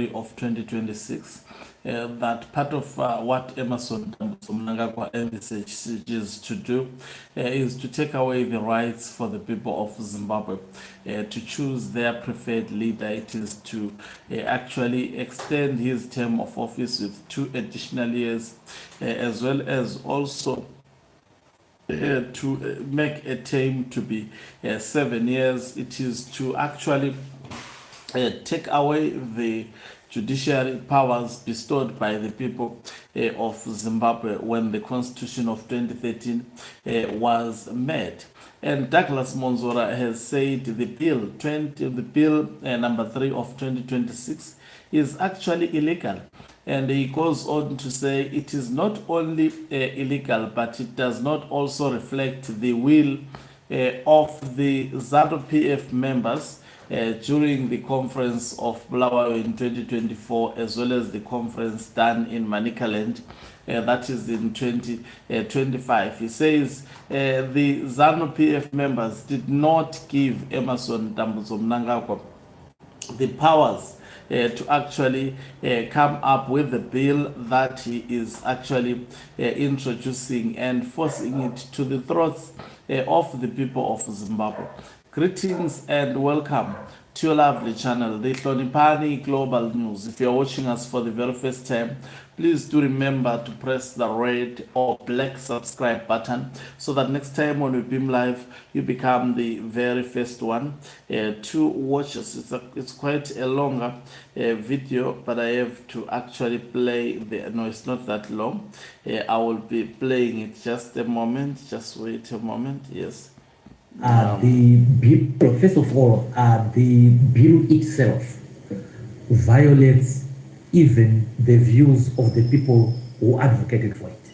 of 2026, that part of what Emerson Mnangagwa envisages to do is to take away the rights for the people of Zimbabwe to choose their preferred leader. It is to actually extend his term of office with 2 additional years, as well as also to make a term to be 7 years. It is to actually take away the judiciary powers bestowed by the people of Zimbabwe when the Constitution of 2013 was made. And Douglas Mwonzora has said the bill number 3 of 2026 is actually illegal. And he goes on to say it is not only illegal, but it does not also reflect the will of the ZANU PF members during the conference of Bulawayo in 2024, as well as the conference done in Manicaland, that is in 2025. He says the ZANU PF members did not give Emerson Mnangagwa the powers to actually come up with the bill that he is actually introducing and forcing it to the throats of the people of Zimbabwe. Greetings and welcome to your lovely channel, the Hloniphani Global News. If you're watching us for the very first time, please do remember to press the red or black subscribe button so that next time when we beam live, you become the very first one to watch us. It's quite a longer video, but I have to actually play the, no, it's not that long. I will be playing it just a moment. Just wait a moment. Yes. The bill, first of all, the bill itself violates even the views of the people who advocated for it.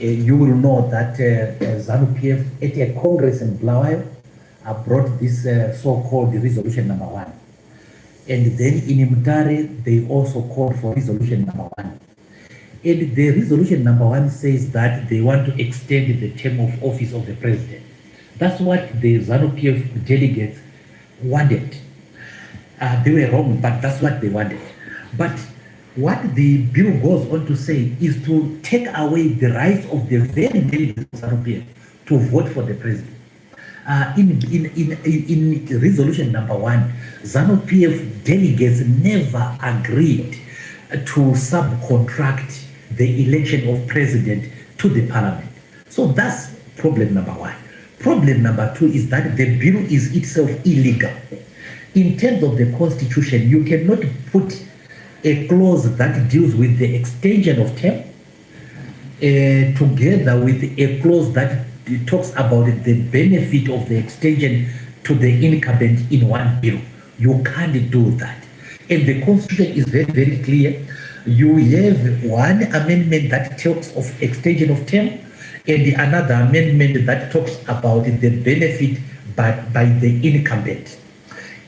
You will know that ZANU PF at a congress in Bulawayo brought this so-called resolution number 1. And then in Mutare, they also called for resolution number 1. And the resolution number 1 says that they want to extend the term of office of the president. That's what the ZANU PF delegates wanted. They were wrong, but that's what they wanted. But what the bill goes on to say is to take away the rights of the very delegates of ZANU PF to vote for the president. In resolution number 1, ZANU PF delegates never agreed to subcontract the election of president to the parliament. So that's problem number 1. Problem number 2 is that the bill is itself illegal. In terms of the constitution, you cannot put a clause that deals with the extension of term together with a clause that talks about the benefit of the extension to the incumbent in one bill. You can't do that. And the constitution is very, very clear. You have one amendment that talks of extension of term, and another amendment that talks about the benefit by the incumbent.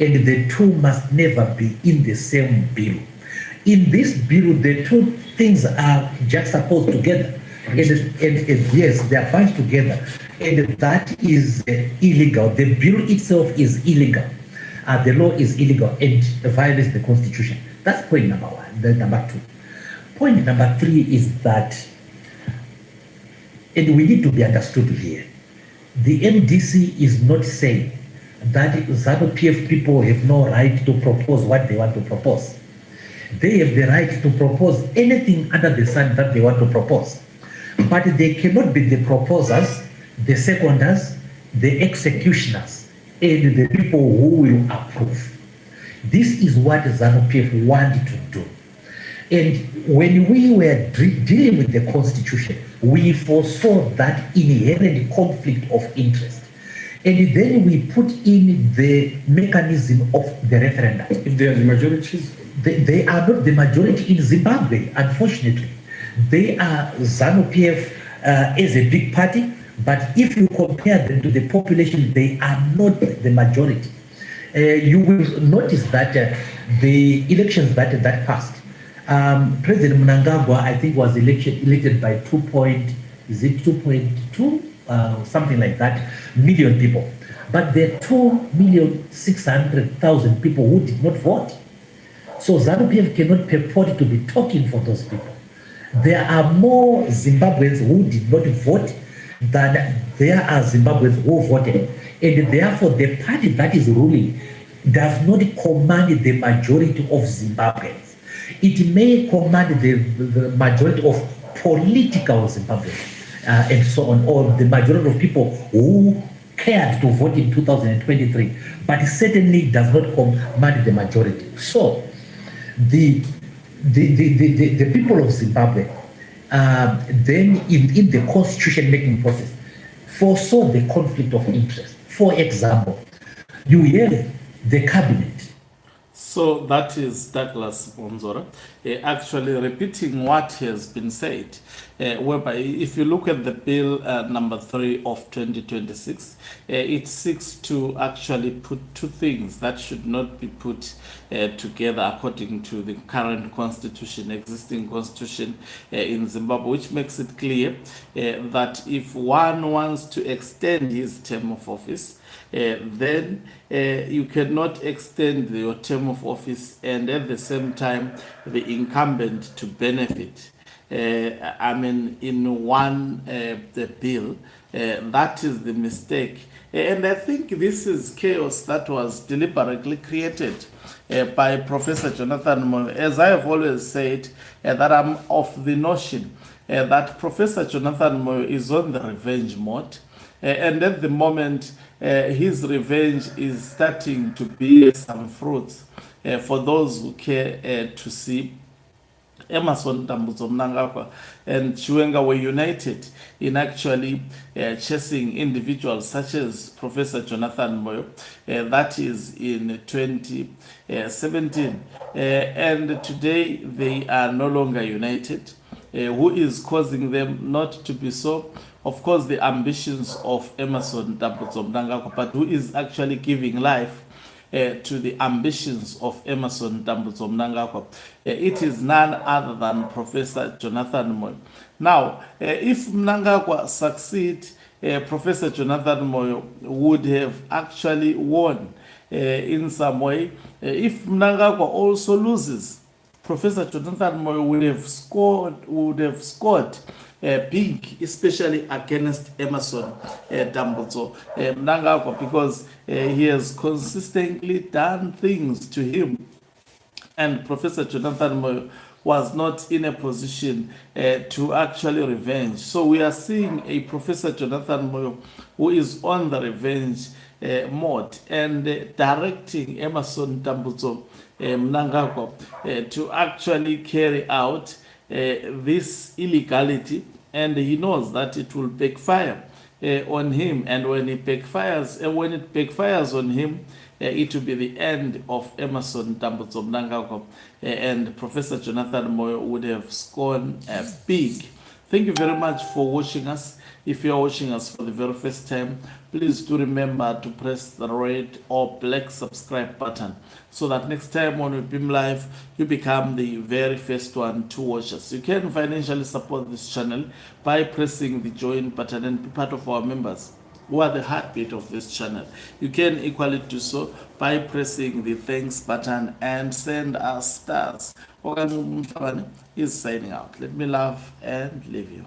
And the two must never be in the same bill. In this bill, the two things are juxtaposed together. And yes, they are bunched together. And that is illegal. The bill itself is illegal. The law is illegal and violates the constitution. That's point number 1. Number 2. Point number 3 is that, and we need to be understood here, the MDC is not saying that ZANU PF people have no right to propose what they want to propose. They have the right to propose anything under the sun that they want to propose. But they cannot be the proposers, the seconders, the executioners, and the people who will approve. This is what ZANU PF wanted to do. And when we were dealing with the constitution, we foresaw that inherent conflict of interest. And then we put in the mechanism of the referendum. If they are the majorities? They are not the majority in Zimbabwe, unfortunately. They are ZANU PF as a big party, but if you compare them to the population, they are not the majority. You will notice that the elections that passed, President Mnangagwa, I think, was elected by 2.2, something like that, million people. But there are 2,600,000 people who did not vote. So ZANU PF cannot purport to be talking for those people. There are more Zimbabweans who did not vote than there are Zimbabweans who voted. And therefore, the party that is ruling does not command the majority of Zimbabweans. It may command the majority of political Zimbabweans and so on, or the majority of people who cared to vote in 2023, but it certainly does not command the majority. So, the people of Zimbabwe, then in the constitution making process, foresaw the conflict of interest. For example, you have the cabinet. So that is Douglas Mwonzora, actually repeating what has been said, whereby if you look at the bill number 3 of 2026, it seeks to actually put two things that should not be put together according to the current constitution, existing constitution in Zimbabwe, which makes it clear that if one wants to extend his term of office, then you cannot extend your term of office and at the same time the incumbent to benefit. I mean, in one the bill, that is the mistake. And I think this is chaos that was deliberately created by Professor Jonathan Moyo. As I have always said, that I'm of the notion that Professor Jonathan Moyo is on the revenge mode. And at the moment, his revenge is starting to bear some fruits for those who care to see. Emerson Dambudzo Mnangagwa and Chiwenga were united in actually chasing individuals such as Professor Jonathan Moyo, that is in 2017. And today they are no longer united. Who is causing them not to be so? Of course, the ambitions of Emerson Dambudzo Mnangagwa, but who is actually giving life to the ambitions of Emerson Dambudzo Mnangagwa? It is none other than Professor Jonathan Moyo. Now, if Mnangagwa succeed, Professor Jonathan Moyo would have actually won in some way. If Mnangagwa also loses, Professor Jonathan Moyo would have scored big, especially against Emerson Dambudzo Mnangagwa, because he has consistently done things to him, and Professor Jonathan Moyo was not in a position to actually revenge. So we are seeing a Professor Jonathan Moyo who is on the revenge mode and directing Emerson Dambudzo Mnangagwa to actually carry out this illegality, and he knows that it will backfire on him, and when it backfires on him, it will be the end of Emerson Dambudzo Mnangagwa, and Professor Jonathan Moyo would have scored big. Thank you very much for watching us. If you are watching us for the very first time, please do remember to press the red or black subscribe button so that next time when we beam live, you become the very first one to watch us. You can financially support this channel by pressing the join button and be part of our members who are the heartbeat of this channel. You can equally do so by pressing the thanks button and send us stars. Is signing out. Let me love and leave you.